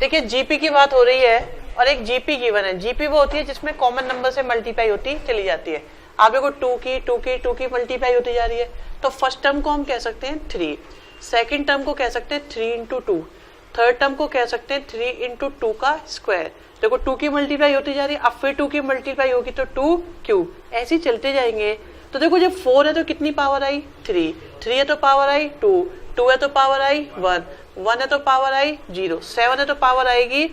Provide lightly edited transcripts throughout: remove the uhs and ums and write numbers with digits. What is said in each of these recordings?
देखिए जीपी की बात हो रही है और एक जीपी गिवन है। जीपी वो होती है जिसमें कॉमन नंबर से मल्टीप्लाई होती चली जाती है। आप देखो 2 की मल्टीप्लाई होती जा रही है, तो फर्स्ट टर्म को हम कह सकते हैं 3, सेकंड टर्म को कह सकते हैं 3 इंटू 2, थर्ड टर्म को कह सकते हैं 3 इंटू 2 का स्क्वायर। देखो 2 की मल्टीप्लाई होती जा रही है, अब फिर 2 की मल्टीप्लाई होगी तो 2 क्यूब, ऐसे ही चलते जाएंगे। तो देखो जब 4 है तो कितनी पावर आई 3, 3 है तो पावर आई 2, 2 है तो पावर आई 1, 1 है तो पावर आई 0, 7 है तो पावर आएगी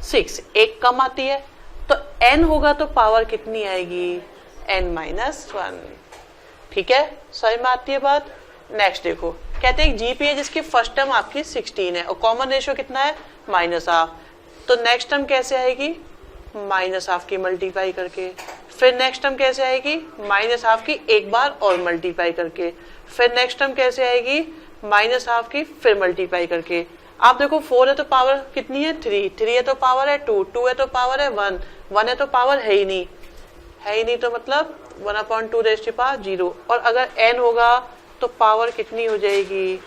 6, एक कम आती है तो n होगा तो पावर कितनी आएगी n-1। ठीक है, समझ में आती है बात। नेक्स्ट देखो, कहते हैं जीपी है जिसकी फर्स्ट टर्म आपकी 16 है और कॉमन रेशियो कितना है -12, तो नेक्स्ट टर्म कैसे आएगी -12 की मल्टीप्लाई करके, फिर नेक्स्ट टर्म कैसे आएगी -12 की एक बार और मल्टीप्लाई करके, फिर नेक्स्ट टर्म कैसे आएगी -12 की फिर मल्टीप्लाई करके। आप देखो 4 है तो पावर कितनी है 3, 3 है तो पावर है 2, 2 है तो पावर है 1, 1 है तो पावर है ही नहीं, तो मतलब 1/2 रेज़ टू पावर 0, और अगर n होगा तो पावर कितनी हो जाएगी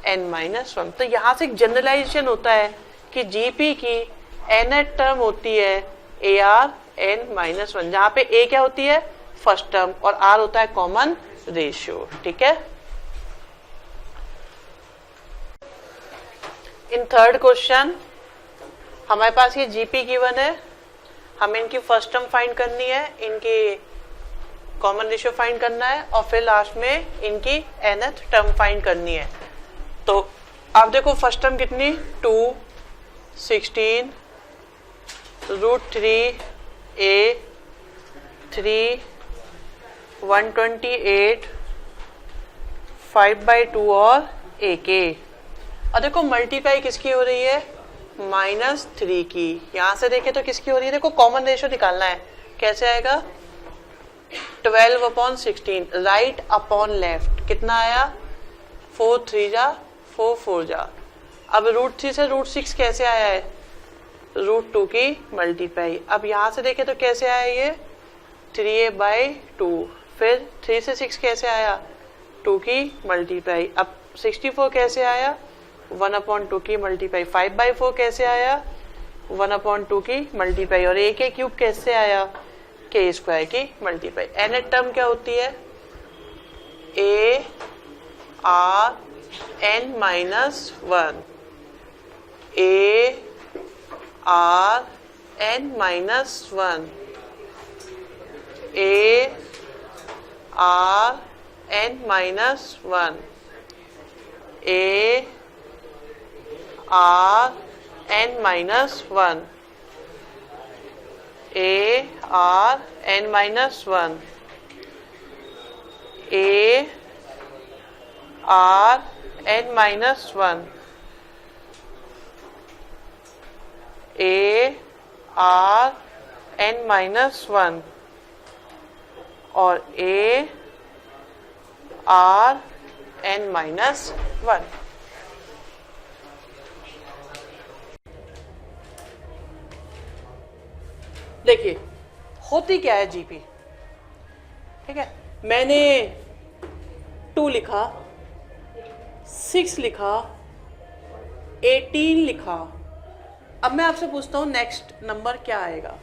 n-1। तो यहाँ से एक जनरलाइजेशन होता है कि जीपी की nth टर्म होती है AR n-1, जहाँ पे a क्या होती है फर्स्ट टर्म और r होता है कॉमन रेशियो। ठीक है, इन थर्ड क्वेश्चन हमारे पास ये जीपी गिवन है, हमें इनकी फर्स्ट टर्म फाइंड करनी है, इनकी कॉमन रेशियो फाइंड करना है और फिर लास्ट में इनकी nth टर्म फाइंड करनी है। तो आप देखो फर्स्ट टर्म कितनी 2, 16 √3 a 3 128 5/2 और a के। और देखो मल्टीप्लाई किसकी हो रही है -3 की। यहां से देखें तो किसकी हो रही है, देखो कॉमन रेशियो निकालना है, कैसे आएगा 12/16 राइट अपॉन लेफ्ट, कितना आया 4 3 जा 4 4 जा। अब √3 से √6 कैसे आया है √2 की मल्टीप्लाई। अब यहां से देखें तो कैसे आया ये 3a/2, फिर 3 से 6 कैसे आया 2 की मल्टीप्लाई। अब 64 कैसे आया 1/2 की मल्टीप्लाई, 5/4 कैसे आया 1/2 की मल्टीप्लाई, और a के क्यूब कैसे आया के स्क्वायर की मल्टीप्लाई। nth टर्म क्या होती है AR n-1, AR n-1, AR n-1, AR n-1, AR n-1, AR n-1, AR n-1 और AR n-1। देखिए होती क्या है जीपी, ठीक है, मैंने 2 लिखा 6 लिखा 18 लिखा। अब मैं आपसे पूछता हूं नेक्स्ट नंबर क्या आएगा,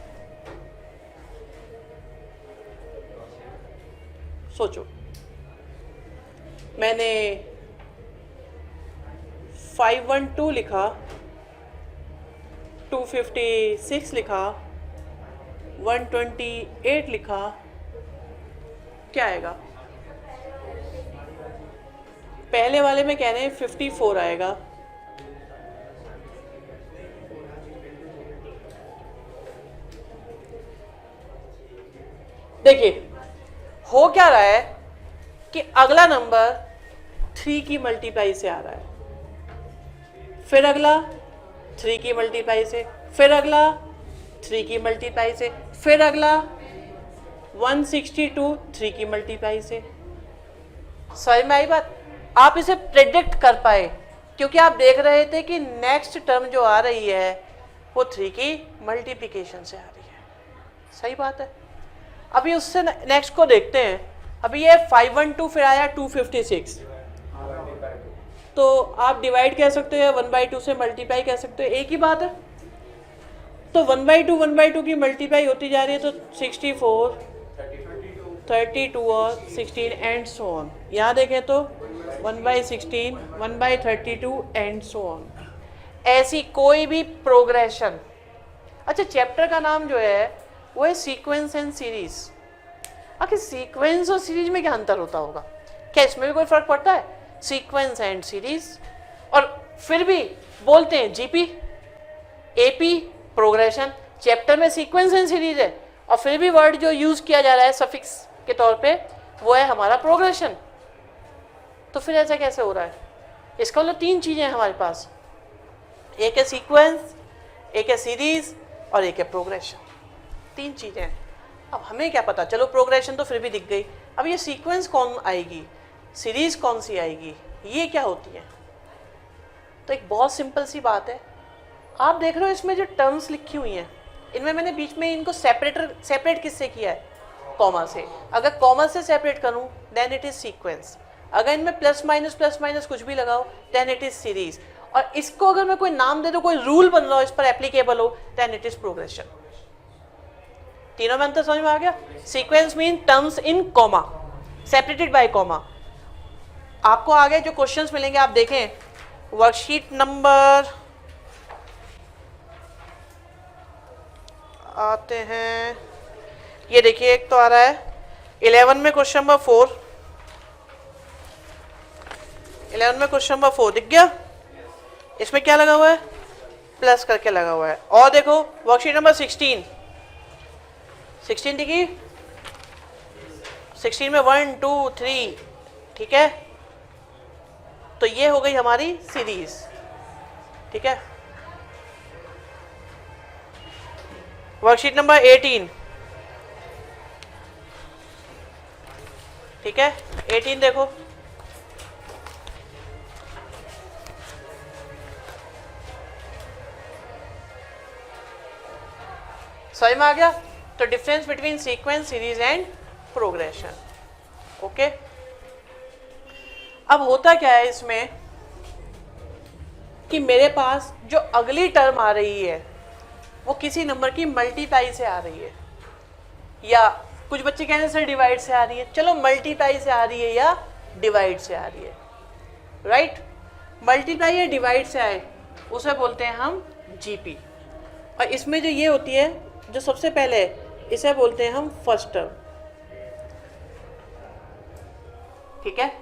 सोचो। मैंने 512 लिखा 256 लिखा 128 लिखा, क्या आएगा। पहले वाले में कह रहे हैं 54 आएगा, देखिए हो क्या रहा है कि अगला नंबर 3 की मल्टीप्लाई से आ रहा है, फिर अगला 3 की मल्टीप्लाई से, फिर अगला 3 की मल्टीप्लाई से, फिर अगला 162 3 की मल्टीप्लाई से। समझ में आई बात। आप इसे प्रेडिक्ट कर पाए क्योंकि आप देख रहे थे कि नेक्स्ट टर्म जो आ रही है वो 3 की मल्टीप्लिकेशन से आ रही है। सही बात है। अभी उससे नेक्स्ट को देखते हैं। अभी ये 512 फिर आया 256, तो आप डिवाइड कह सकते हो या 1/2 से मल्टीप्लाई कह सकते हो, एक ही बात है। तो 1/2 की मल्टीप्लाई होती जा रही है, तो 64, 32 और 16 एंड सो ऑन। यहाँ देखें तो 1/16, 1/32 एंड सो ऑन। ऐसी कोई भी प्रोग्रेशन। अच्छा, चैप्टर का नाम जो है वो है सीक्वेंस एंड सीरीज। आखिर सीक्वेंस और सीरीज में क्या अंतर होता होगा? क्या इसमें भी कोई फर्क पड़ता है? सीक्वेंस एंड सीरीज, और फिर भी बोलते हैं जीपी, एपी प्रोग्रेशन। चैप्टर में सीक्वेंस एंड सीरीज है और फिर भी वर्ड जो यूज किया जा रहा है सफिक्स के तौर पे वो है हमारा प्रोग्रेशन। तो फिर ऐसा कैसे हो रहा है? इसका मतलब तीन चीजें हैं हमारे पास, एक है सीक्वेंस, एक है सीरीज और एक है प्रोग्रेशन। तीन चीजें हैं। अब हमें क्या पता, चलो प्रोग्रेशन तो फिर भी दिख गई, अब ये सीक्वेंस कौन आएगी, सीरीज कौन सी आएगी, ये क्या होती है? तो एक बहुत सिंपल सी बात है, आप देख रहे हो इसमें जो टर्म्स लिखी हुई हैं इनमें मैंने बीच में इनको सेपरेट किससे किया है? कॉमा से। अगर कॉमा से सेपरेट करूं देन इट इज सीक्वेंस, अगर इनमें प्लस माइनस कुछ भी लगाओ देन इट इज सीरीज, और इसको अगर मैं कोई नाम दे दूं, कोई रूल बन रहा हो इस पर एप्लीकेबल हो, देन इट इज प्रोग्रेशन। तीनों में अंतर समझ में आ गया? Sequence mean terms in comma, separated by comma. आपको आगे जो क्वेश्चंस मिलेंगे आप देखें, वर्कशीट नंबर आते हैं, ये देखिए एक तो आ रहा है 11 में क्वेश्चन नंबर 4, 11 में क्वेश्चन नंबर 4 दिख गया? इसमें क्या लगा हुआ है? प्लस करके लगा हुआ है। और देखो वर्कशीट नंबर 16 दिखी? 16 में 1 2 3, ठीक है? तो ये हो गई हमारी सीरीज, ठीक है? वर्कशीट नंबर 18, ठीक है? 18 देखो, समझ में आ गया? तो difference between sequence, series and progression. Okay, अब होता क्या है इसमें कि मेरे पास जो अगली टर्म आ रही है वो किसी नंबर की मल्टीप्लाई से आ रही है, या कुछ बच्चे कहते हैं सर डिवाइड से आ रही है। चलो मल्टीप्लाई से आ रही है या डिवाइड से आ रही है, राइट? मल्टीप्लाई या डिवाइड से आए उसे बोलते हैं हम जीपी, और इसमें जो ये होती है जो सबसे पहले, इसे बोलते हैं हम फर्स्ट टर्म, ठीक है?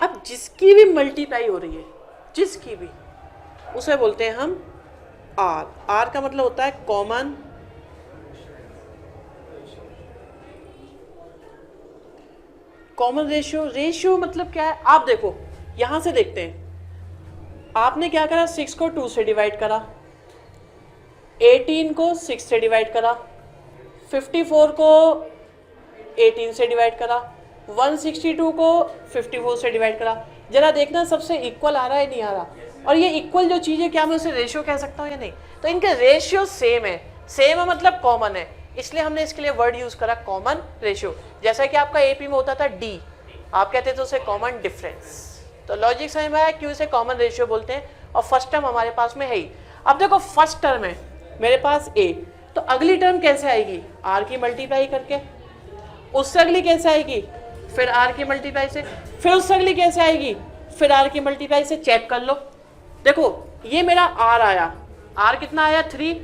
अब जिसकी भी मल्टीप्लाई हो रही है, जिसकी भी, उसे बोलते हैं हम आर। आर का मतलब होता है कॉमन रेशियो। रेशियो मतलब क्या है? आप देखो, यहां से देखते हैं, आपने क्या करा, 6 को 2 से डिवाइड करा, 18 को 6 से डिवाइड करा, 54 को 18 से डिवाइड करा, 162 को 54 से डिवाइड करा। जरा देखना सबसे इक्वल आ रहा है नहीं आ रहा? और ये इक्वल जो चीज़ है, क्या मैं उसे रेशियो कह सकता हूँ या नहीं? तो इनके रेशियो सेम है। सेम है मतलब कॉमन है, इसलिए हमने इसके लिए वर्ड यूज करा कॉमन रेशियो। जैसा कि आपका एपी में होता था डी, आप कहते थे उसे कॉमन डिफरेंस। तो लॉजिक समझ में आया क्यों इसे कॉमन रेशियो बोलते हैं? और फर्स्ट टर्म हमारे पास में है ही। अब देखो फर्स्ट टर्म है मेरे पास ए, तो अगली टर्म कैसे आएगी? आर की मल्टीप्लाई करके। उससे अगली कैसे आएगी? फिर आर की मल्टीप्लाई से। फिर उससे अगली कैसे आएगी? फिर आर की मल्टीप्लाई से। चेक कर लो, देखो ये मेरा आर आया, आर कितना आया 3,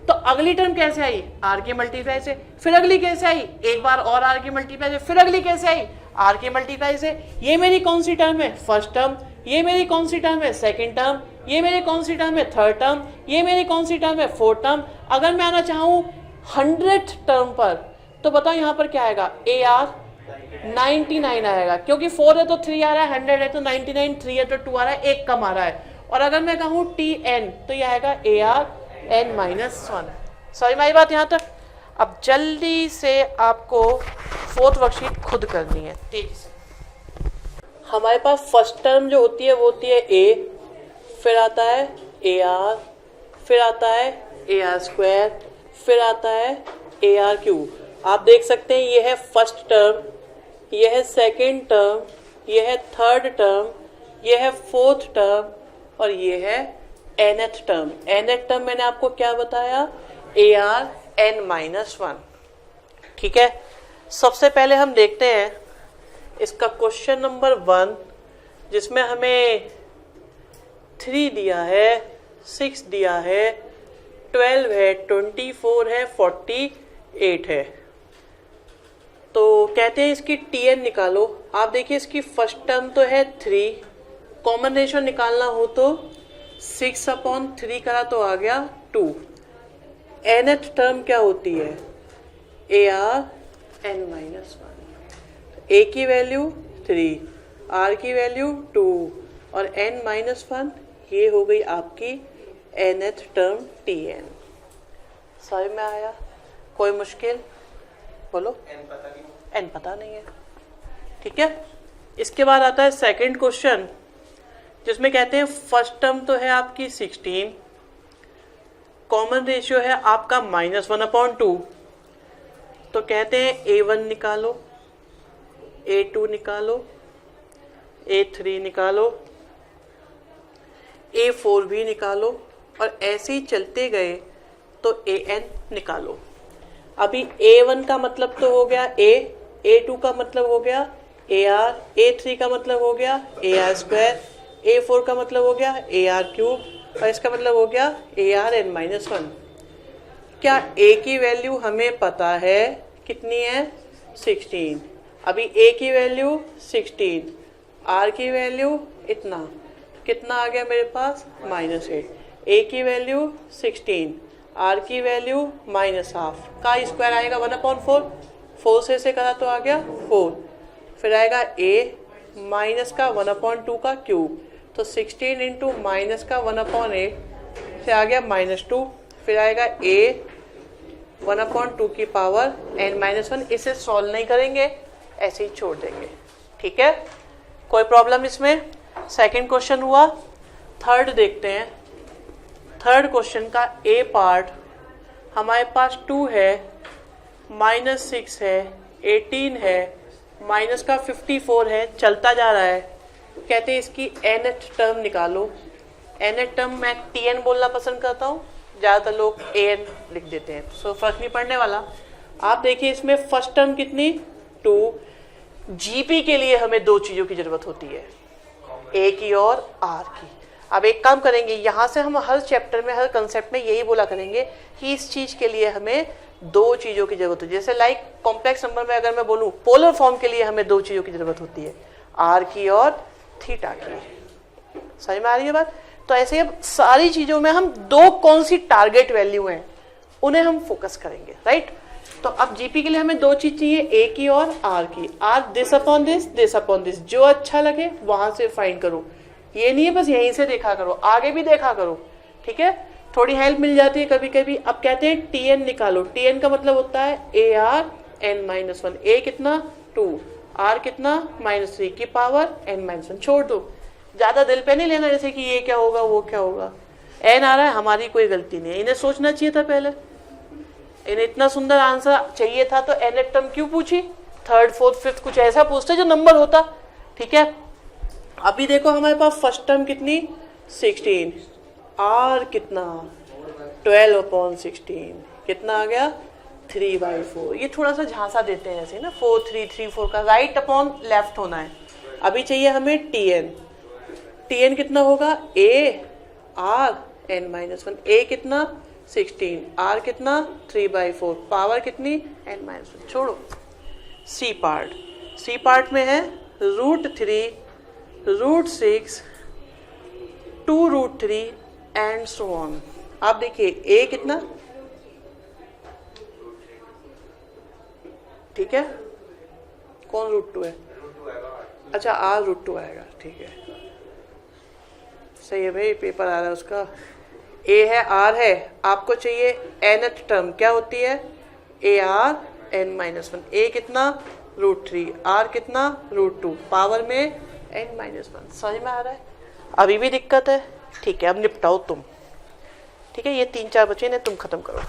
तो अगली टर्म कैसे आई? आर की मल्टीप्लाई से। फिर अगली कैसे आई? एक बार और आर की मल्टीप्लाई से। फिर अगली कैसे आई? आर की मल्टीप्लाई से। ये मेरी कौन सी टर्म है? First term. ये मेरी कौन सी टर्म है? Second term. ये मेरी कौन सी टर्म है? Third term. ये मेरी कौन सी टर्म है? Fourth term. अगर मैं आना चाहूँ 100th टर्म पर, तो बताओ यहाँ पर क्या आएगा? ए आर 99 आएगा, क्योंकि 4 है तो 3 आ रहा है, 100 है तो 99, 3 है तो 2 आ रहा है, एक कम आ रहा है। और अगर मैं कहूँ टी एन, तो यह आएगा ए आर n -1। समझ में आई बात यहाँ तक? अब जल्दी से आपको फोर्थ वर्कशीट खुद करनी है तेजी से। हमारे पास फर्स्ट टर्म जो होती है वो होती है ए, फिर आता है ए आर, फिर आता है ए आर स्क्वायर, फिर आता है ए आर क्यूब। आप देख सकते हैं ये है फर्स्ट टर्म, ये है सेकेंड टर्म, ये है थर्ड टर्म, ये है फोर्थ टर्म और ये है nth टर्म। nth टर्म मैंने आपको क्या बताया? A are N minus one. ठीक है, सबसे पहले हम देखते हैं इसका क्वेश्चन नंबर 1, जिसमें हमें 3 दिया है, 6 दिया है, 12 है, 24 है, 48 है। तो कहते हैं इसकी टीएन निकालो। आप देखिए इसकी फर्स्ट टर्म तो है 3, कॉमन रेशियो निकालना हो तो 6/3 करा तो आ गया 2। nth टर्म क्या होती है? A are N minus one. A की वैल्यू 3, आर की वैल्यू 2 और n माइनस वन, ये हो गई आपकी nth टर्म tn। समझ में आया? कोई मुश्किल? बोलो। n पता नहीं है। ठीक है, इसके बाद आता है सेकंड क्वेश्चन, जिसमें कहते हैं फर्स्ट टर्म तो है आपकी 16, कॉमन रेशियो है आपका -1/2। तो कहते हैं a1 निकालो, a2 निकालो, a3 निकालो, a4 भी निकालो और ऐसे ही चलते गए तो an निकालो। अभी a1 का मतलब तो हो गया a, a2 का मतलब हो गया ar, a3 का मतलब हो गया ar², a4 का मतलब हो गया ar³ और इसका मतलब हो गया arn-1। क्या a की वैल्यू हमें पता है कितनी है? 16। अभी a की वैल्यू 16, r की वैल्यू इतना, कितना आ गया मेरे पास? -8। a की वैल्यू 16, r की वैल्यू -12 का स्क्वायर आएगा 1/4, 4 से करा तो आ गया 4, फिर आएगा a माइनस का 1/2 का क्यूब, तो 16 इंटू माइनस का 1/8 से आ गया -2, फिर आएगा a 1/2 की पावर n-1। इसे सॉल्व नहीं करेंगे, ऐसे ही छोड़ देंगे। ठीक है, कोई प्रॉब्लम इसमें? सेकंड क्वेश्चन हुआ। थर्ड देखते हैं। थर्ड क्वेश्चन का ए पार्ट हमारे पास 2 है, -6 है, 18 है, माइनस का 54 है, चलता जा रहा है। कहते हैं इसकी nth टर्म निकालो। nth टर्म मैं tn बोलना पसंद करता हूँ, ज़्यादातर लोग an लिख देते हैं, सो फर्क नहीं पड़ने वाला। आप देखिए इसमें फर्स्ट टर्म कितनी? 2। जीपी के लिए हमें 2 चीज़ों की ज़रूरत होती है, ए की और आर की। अब एक काम करेंगे, यहाँ से हम हर चैप्टर में, हर कंसेप्ट में यही बोला करेंगे कि इस चीज़ के लिए हमें 2 चीज़ों की ज़रूरत होती है। जैसे लाइक कॉम्प्लेक्स नंबर में अगर मैं बोलूँ, पोलर फॉर्म के लिए हमें 2 चीज़ों की ज़रूरत होती है, आर की और थीटा की। समझ में आ रही है बात? तो ऐसे अब सारी चीज़ों में हम 2 कौन सी टारगेट वैल्यू हैं उन्हें हम फोकस करेंगे, राइट? तो अब जीपी के लिए हमें 2 चीज़ चाहिए, ए की और आर की। R this upon this, this upon this, जो अच्छा लगे वहां से फाइंड करो। ये नहीं है बस यहीं से देखा करो, आगे भी देखा करो। ठीक है, थोड़ी हेल्प मिल जाती है कभी कभी। अब कहते हैं टीएन निकालो। टीएन का मतलब होता है ए आर n-1। ए कितना? 2, आर कितना? -3 की पावर n-1। छोड़ दो, ज्यादा दिल पे नहीं लेना जैसे कि ये क्या होगा वो क्या होगा। एन आ रहा है, हमारी कोई गलती नहीं है, इन्हें सोचना चाहिए था पहले। इन्हें इतना सुंदर आंसर चाहिए था तो एन टर्म क्यों पूछी? थर्ड, फोर्थ, फिफ्थ कुछ ऐसा पूछते जो नंबर होता। ठीक है, अभी देखो हमारे पास फर्स्ट टर्म कितनी? 16, आर कितना? 12/16, कितना आ गया? 3/4। ये थोड़ा सा झांसा देते हैं ऐसे ना, 4 3 3 4 का राइट अपॉन लेफ्ट होना है। अभी चाहिए हमें टीएन। टीएन कितना होगा? A R n-1। ए कितना? 16, आर कितना? 3/4, पावर कितनी? n-1। छोड़ो। सी पार्ट, सी पार्ट में है √3, √6, 2√3 एंड सो ऑन। आप देखिए ए कितना? ठीक है, कौन √2 है? अच्छा, आर √2 आएगा। ठीक है, सही है भाई, पेपर आ रहा है उसका। ए है, आर है, आपको चाहिए nth टर्म क्या होती है? A are n-1। ए कितना? √3, आर कितना? √2, पावर में n-1। समझ में आ रहा है? अभी भी दिक्कत है? ठीक है, अब निपटाओ तुम। ठीक है, ये 3 4 बचे, इन्हें तुम खत्म करो।